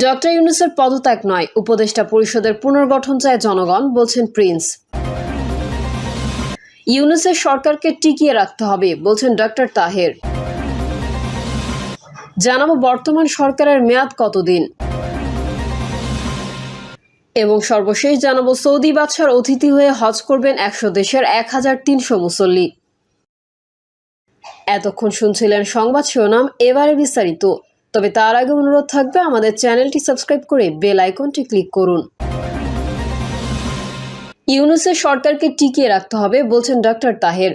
Doctor ইউনূসের পদত্যাগ নয়, উপদেষ্টা পরিষদের পুনর্গঠন চায় জনগণ, বলছেন প্রিন্স। ইউনূসের সরকারকে টিকিয়ে রাখতে হবে, বলছেন ডক্টর তাহের। জানাবো বর্তমান সরকারের মেয়াদ কতদিন, এবং সর্বশেষ জানাবো সৌদি বাদশার অতিথি হয়ে হজ করবেন 100 দেশের 1300 মুসল্লি। এতক্ষণ শুনছিলেন সংবাদ শিরোনাম, এবারে বিস্তারিত। তবে তার আগে অনুরোধ থাকবে আমাদের চ্যানেলটি সাবস্ক্রাইব করে বেল আইকনটি ক্লিক করুন। ইউনূসের সরকারকে টিকিয়ে রাখতে হবে, বলছেন ডক্টর তাহের।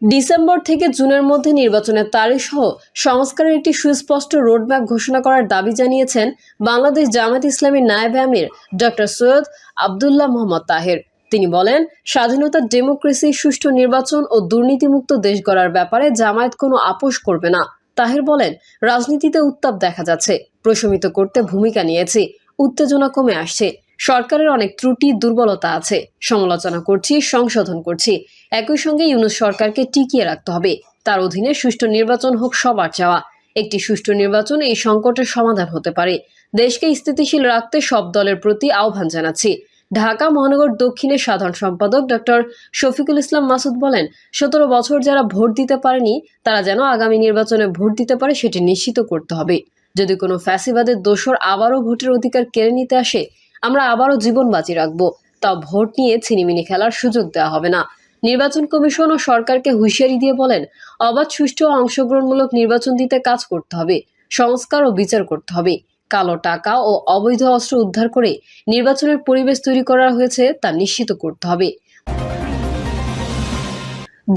ডিসেম্বর থেকে জুনের মধ্যে নির্বাচনের তারিখ সহ সংস্কারের একটি সুস্পষ্ট রোডম্যাপ ঘোষণা করার দাবি জানিয়েছেন বাংলাদেশ জামায়াত ইসলামীর নায়েবে আমির ডক্টর সৈয়দ আব্দুল্লাহ মোহাম্মদ তাহের। তিনি বলেন, স্বাধীনতা, ডেমোক্রেসি, সুষ্ঠু নির্বাচন ও দুর্নীতিমুক্ত দেশ গড়ার ব্যাপারে জামায়াত কোনো আপোষ করবে না। তাহের বলেন, রাজনীতিতে উত্তাপ দেখা যাচ্ছে, প্রশমিত করতে ভূমিকা নিয়েছি, উত্তেজনা কমে আসছে, সরকারের অনেক ত্রুটি দুর্বলতা আছে, সমালোচনা করছি, সংশোধন করছি। একই সঙ্গে ইউনূস সরকারকে টিকিয়ে রাখতে হবে, তার অধীনে সুষ্ঠু নির্বাচন হোক সবার চাওয়া। একটি সুষ্ঠু নির্বাচন এই সংকটের সমাধান হতে পারে। দেশকে স্থিতিশীল রাখতে সব দলের প্রতি আহ্বান জানাচ্ছি। ঢাকা মহানগর দক্ষিণের সাধারণ সম্পাদক ডক্টর শফিকুল ইসলাম মাসুদ বলেন, 17 বছর যারা ভোট দিতে পারেনি তারা যেন আগামী নির্বাচনে ভোট দিতে পারে সেটি নিশ্চিত করতে হবে। যদি কোনো ফ্যাসিবাদের দোসর আবারও ভোটের অধিকার কেড়ে নিতে আসে, আমরা আবারও জীবন বাজি রাখবো, তাও ভোট নিয়ে ছিনিমিনি খেলার সুযোগ দেওয়া হবে না। নির্বাচন কমিশন ও সরকারকে হুঁশিয়ারি দিয়ে বলেন, অবাধ, সুষ্ঠু ও অংশগ্রহণমূলক নির্বাচন দিতে কাজ করতে হবে, সংস্কার ও বিচার করতে হবে। কালো টাকা ও অবৈধ অস্ত্র উদ্ধার করে নির্বাচনের পরিবেশ তৈরি করা হয়েছে তা নিশ্চিত করতে হবে।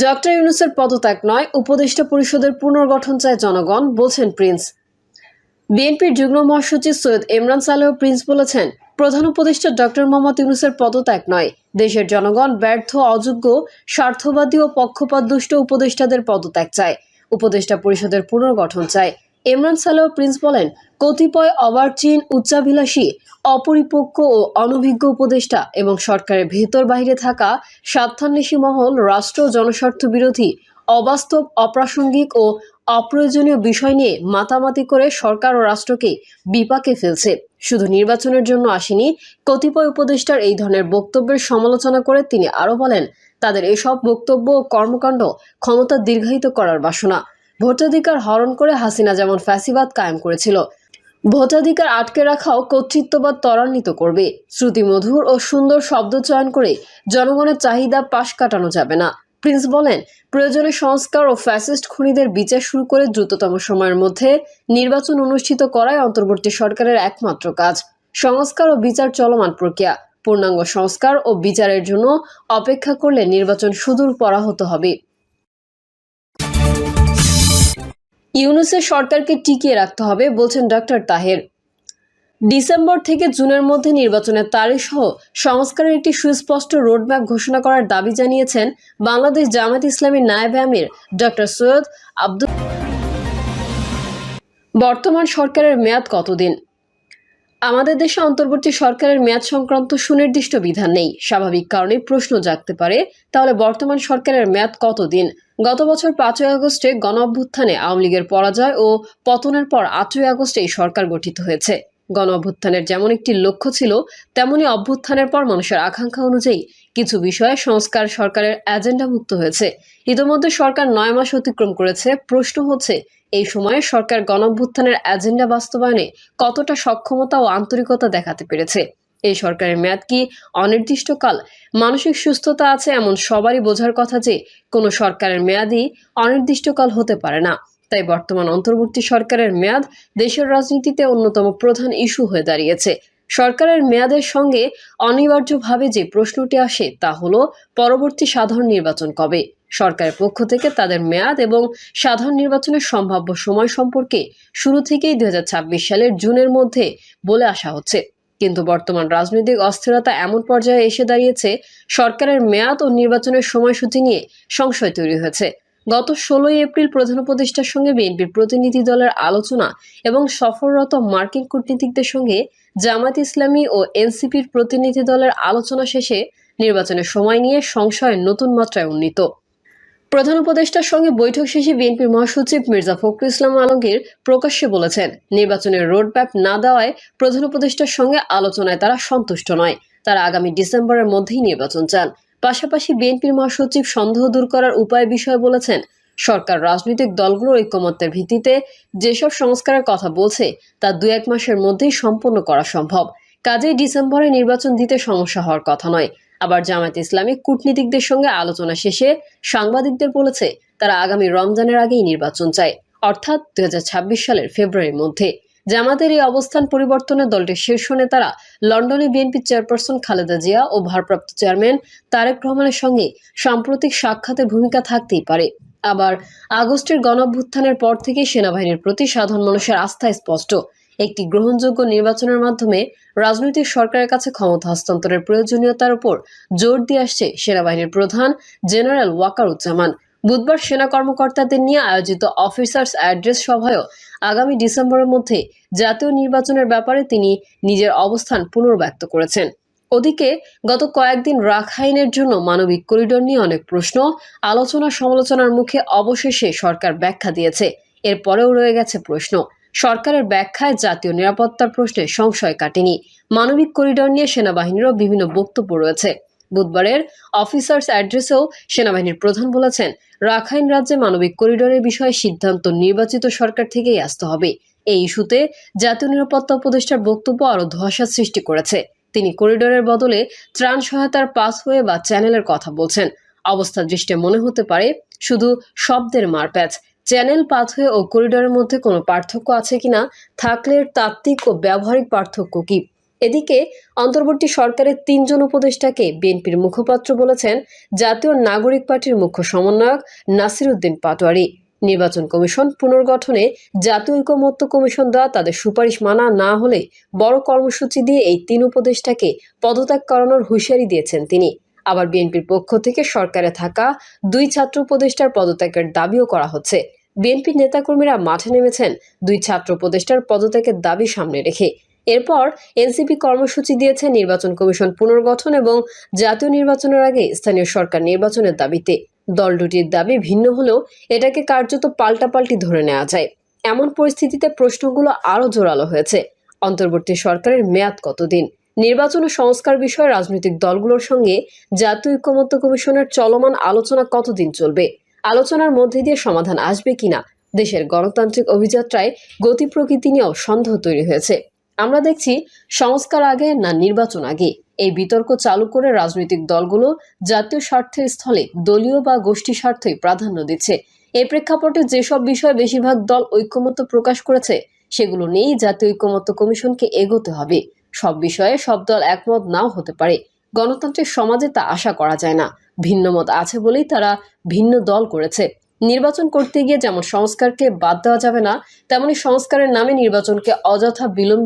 ডক্টর ইউনূসের পদত্যাগ নয়, উপদেষ্টা পরিষদের পুনর্গঠন চায় জনগণ, বলছেন প্রিন্স। বিএনপির যুগ্ম মহাসচিব সৈয়দ এমরান সালেহ প্রিন্স বলেছেন, প্রধান উপদেষ্টা ডক্টর মোহাম্মদ ইউনূসের পদত্যাগ নয়, দেশের জনগণ ব্যর্থ, অযোগ্য, স্বার্থবাদী ও পক্ষপাতদুষ্ট উপদেষ্টাদের পদত্যাগ চায়, উপদেষ্টা পরিষদের পুনর্গঠন চায়। এমরান সালেহ প্রিন্স বলেন, কতিপয় অবার্চিন, উচ্চাভিলাষী, অপরিপক্ক ও অনভিজ্ঞ উপদেষ্টা এবং সরকারের ভেতর বাইরে থাকা স্বার্থান্বেষী মহল রাষ্ট্র ও জনস্বার্থ বিরোধী, অবাস্তব, অপ্রাসঙ্গিক ও অপ্রয়োজনীয় বিষয় নিয়ে মাতামাতি করে সরকার ও রাষ্ট্রকে বিপাকে ফেলছে। শুধু নির্বাচনের জন্য আসেনি, কতিপয় উপদেষ্টার এই ধরনের বক্তব্যের সমালোচনা করে তিনি আরও বলেন, তাদের এসব বক্তব্য ও কর্মকাণ্ড ক্ষমতা দীর্ঘায়িত করার বাসনা। ভোটাধিকার হরণ করে হাসিনা যেমন ফ্যাসিবাদ কায়েম করেছিল, ভোটাধিকার আটকে রাখাও কর্তৃত্ববাদ ত্বরান্বিত করবে। শ্রুতিমধুর ও সুন্দর শব্দ চয়ন করে জনগণের চাহিদা পাশ কাটানো যাবে না। প্রিন্স বলেন, প্রয়োজনে সংস্কার ও ফ্যাসিস্ট খুনিদের বিচার শুরু করে দ্রুততম সময়ের মধ্যে নির্বাচন অনুষ্ঠিত করাই অন্তর্বর্তী সরকারের একমাত্র কাজ। সংস্কার ও বিচার চলমান প্রক্রিয়া, পূর্ণাঙ্গ সংস্কার ও বিচারের জন্য অপেক্ষা করলে নির্বাচন সুদূর পরাহত হবে। ইউনূসের সরকারকে টিকিয়ে রাখতে হবে, বলছেন ডক্টর তাহের। ডিসেম্বর থেকে জুনের মধ্যে নির্বাচনের তারিখ সহ সংস্কারের একটি সুস্পষ্ট রোডম্যাপ ঘোষণা করার দাবি জানিয়েছেন বাংলাদেশ জামায়াত ইসলামীর নায়েবে আমির ডক্টর সৈয়দ আব্দুল। বর্তমান সরকারের মেয়াদ কতদিন? আমাদের দেশে অন্তর্বর্তী সরকারের মেয়াদ সংক্রান্ত সুনির্দিষ্ট বিধান নেই। স্বাভাবিক কারণে প্রশ্ন জাগতে পারে, তাহলে বর্তমান সরকারের মেয়াদ কতদিন? গত বছর 5ই আগস্টে গণঅভ্যুত্থানে আওয়ামী লীগের পরাজয় ও পতনের পর 8ই আগস্টে এই সরকার গঠিত হয়েছে। গণঅভ্যুত্থানের যেমন একটি লক্ষ্য ছিল, তেমনি অভ্যুত্থানের পর মানুষের আকাঙ্ক্ষা অনুযায়ী কিছু বিষয়ে সংস্কার সরকারের এজেন্ডাভুক্ত হয়েছে। ইতিমধ্যে সরকার 9 মাস অতিক্রম করেছে। প্রশ্ন হচ্ছে, এই সময়ে সরকার গণঅভ্যুত্থানের এজেন্ডা বাস্তবায়নে কতটা সক্ষমতা ও আন্তরিকতা দেখাতে পেরেছে? এই সরকারের মেয়াদ কি অনির্দিষ্টকাল? মানসিক সুস্থতা আছে এমন সবারই বোঝার কথা যে কোনো সরকারের মেয়াদই অনির্দিষ্টকাল হতে পারে না। তাই বর্তমান অন্তর্বর্তী সরকারের মেয়াদ দেশের রাজনীতিতে অন্যতম প্রধান ইস্যু হয়ে দাঁড়িয়েছে। সরকারের মেয়াদের সঙ্গে অনিবার্যভাবে যে প্রশ্নটি আসে তা হলো, পরবর্তী সাধারণ নির্বাচন কবে? সরকারের পক্ষ থেকে তাদের মেয়াদ এবং সাধারণ নির্বাচনের সম্ভাব্য সময় সম্পর্কে শুরু থেকেই 2026 সালের জুনের মধ্যে বলে আসা হচ্ছে। কিন্তু বর্তমান রাজনৈতিক অস্থিরতা এমন পর্যায়ে এসে দাঁড়িয়েছে, সরকারের মেয়াদ ও নির্বাচনের সময়সূচি নিয়ে সংশয় তৈরি হয়েছে। গত 16ই এপ্রিল প্রধান উপদেষ্টার সঙ্গে বিএনপির প্রতিনিধি দলের আলোচনা এবং সফররত মার্কিন কূটনীতিকদের সঙ্গে জামায়াত ইসলামী ও এনসিপির প্রতিনিধি দলের আলোচনা শেষে নির্বাচনের সময় নিয়ে সংশয় নতুন মাত্রায় উন্নীত। প্রধান উপদেষ্টার সঙ্গে বৈঠক শেষে বিএনপির মহাসচিব মির্জা ফখরুল ইসলাম আলমগীর প্রকাশ্যে বলেছেন, নির্বাচনের রোডম্যাপ না দেওয়ায় প্রধান উপদেষ্টার সঙ্গে আলোচনায় তারা সন্তুষ্ট নয়। তারা আগামী ডিসেম্বরের মধ্যেই নির্বাচন চান। পাশাপাশি বিএনপির মহাসচিব সন্দেহ দূর করার উপায় বিষয়ে বলেছেন, সরকার রাজনৈতিক দলগুলোর ঐকমত্যের ভিত্তিতে যেসব সংস্কারের কথা বলছে তা 2-1 মাসের মধ্যেই সম্পন্ন করা সম্ভব। কাজেই ডিসেম্বরে নির্বাচন দিতে সমস্যা হওয়ার কথা নয়। আবার জামায়াতে ইসলামী কূটনীতিকদের সঙ্গে আলোচনা শেষে সাংবাদিকদের বলেছে, তারা আগামী রমজানের আগেই নির্বাচন চায়, অর্থাৎ 2026 সালের ফেব্রুয়ারির মধ্যে। জামাতের এই অবস্থান পরিবর্তনে দলটির শীর্ষ নেতারা লন্ডনে বিএনপি চেয়ারপারসন খালেদা জিয়া ও ভারপ্রাপ্ত চেয়ারম্যান তারেক রহমানের সঙ্গে সাম্প্রতিক সাক্ষাতের ভূমিকা থাকতেই পারে। আবার আগস্টের গণঅভ্যুত্থানের পর থেকে সেনাবাহিনীর প্রতি সাধারণ মানুষের আস্থা স্পষ্ট। একটি গ্রহণযোগ্য নির্বাচনের মাধ্যমে রাজনৈতিক সরকারের কাছে ক্ষমতা হস্তান্তরের প্রয়োজনীয়তার উপর জোর দিয়ে আসছে সেনাবাহিনীর প্রধান জেনারেল ওয়াকারুজ্জামান। বুধবার সেনা কর্মকর্তাদের নিয়ে আয়োজিত অফিসার্স অ্যাড্রেস সভায়ও আগামী ডিসেম্বরের মধ্যে জাতীয় নির্বাচনের ব্যাপারে তিনি নিজের অবস্থান পুনর্ব্যক্ত করেছেন। ওদিকে গত কয়েকদিন রাখাইনের জন্য মানবিক করিডোর নিয়ে অনেক প্রশ্ন, আলোচনা সমালোচনার মুখে অবশেষে সরকার ব্যাখ্যা দিয়েছে। এরপরেও রয়ে গেছে প্রশ্ন। সরকারের ব্যাখ্যায় জাতীয় নিরাপত্তার প্রশ্নে সংশয় কাটেনি। মানবিক করিডোর নিয়ে সেনাবাহিনীরও বিভিন্ন বক্তব্য রয়েছে। বুধবারের অফিসার্স অ্যাড্রেসেও সেনাবাহিনীর প্রধান বলেছেন, রাখাইন রাজ্যে মানবিক করিডোরের বিষয়ে সিদ্ধান্ত নির্বাচিত সরকার থেকেই আসতে হবে। এই ইস্যুতে জাতীয় নিরাপত্তা উপদেষ্টার বক্তব্য আরও ধোঁয়াশা সৃষ্টি করেছে। তিনি করিডোরের বদলে ত্রাণ সহায়তার পাসওয়ে বা চ্যানেলের কথা বলছেন। অবস্থা দৃষ্টে মনে হতে পারে শুধু শব্দের মারপ্যাচ। চ্যানেল, পাথওয়ে ও করিডোরের মধ্যে কোনো পার্থক্য আছে কিনা, থাকলে তাত্ত্বিক ও ব্যবহারিক পার্থক্য কি? এদিকে অন্তর্বর্তী সরকারের 3 জন উপদেষ্টাকে বিএনপির মুখপাত্র বলেছেন জাতীয় নাগরিক পার্টির মুখ্য সমন্বয়ক নাসির উদ্দিন পাটোয়ারি। নির্বাচন কমিশন পুনর্গঠনে জাতীয় ঐকমত্য কমিশন দেওয়া তাদের সুপারিশ মানা না হলে বড় কর্মসূচি দিয়ে এই 3 উপদেষ্টাকে পদত্যাগ করানোর হুঁশিয়ারি দিয়েছেন তিনি। আবার বিএনপির পক্ষ থেকে সরকারে থাকা 2 ছাত্র উপদেষ্টার পদত্যাগের দাবিও করা হচ্ছে। বিএনপির নেতাকর্মীরা মাঠে নেমেছেন 2 ছাত্র উপদেষ্টার পদত্যাগের দাবি সামনে রেখে। এরপর এনসিপি কর্মসূচি দিয়েছে নির্বাচন কমিশন পুনর্গঠন এবং জাতীয় নির্বাচনের আগে স্থানীয় সরকার নির্বাচনের দাবিতে। দল দুটির দাবি ভিন্ন হলেও এটাকে কার্যত পাল্টাপাল্টি ধরে নেওয়া যায়। এমন পরিস্থিতিতে প্রশ্নগুলো আরও জোরালো হয়েছে। অন্তর্বর্তী সরকারের মেয়াদ কতদিন? নির্বাচন ও সংস্কার বিষয়ে রাজনৈতিক দলগুলোর সঙ্গে জাতীয় ঐকমত্য কমিশনের চলমান আলোচনা কতদিন চলবে? আলোচনার মধ্যে দিয়ে সমাধান আসবে কিনা? দেশের গণতান্ত্রিক অভিযাত্রায় গতি প্রকৃতি নিয়েও সন্দেহ তৈরি হয়েছে। আমরা দেখছি সংস্কার আগে না নির্বাচন আগে, এই বিতর্ক চালু করে রাজনৈতিক দলগুলো জাতীয় স্বার্থের স্থলে দলীয় বা গোষ্ঠী স্বার্থই প্রাধান্য দিচ্ছে। এই প্রেক্ষাপটে যেসব বিষয়ে বেশিরভাগ দল ঐকমত্য প্রকাশ করেছে সেগুলো নিয়েই জাতীয় ঐকমত্য কমিশনকে এগোতে হবে। সব বিষয়ে সব দল একমত নাও হতে পারে। গণতান্ত্রিক সমাজে তা আশা করা যায় না। ভিন্ন মত আছে বলেই তারা ভিন্ন দল করেছে। নির্বাচন করতে গিয়ে যেমন সংস্কারকে বাদ দেওয়া যাবে না, তেমনি সংস্কারের নামে নির্বাচনকে অযথা বিলম্ব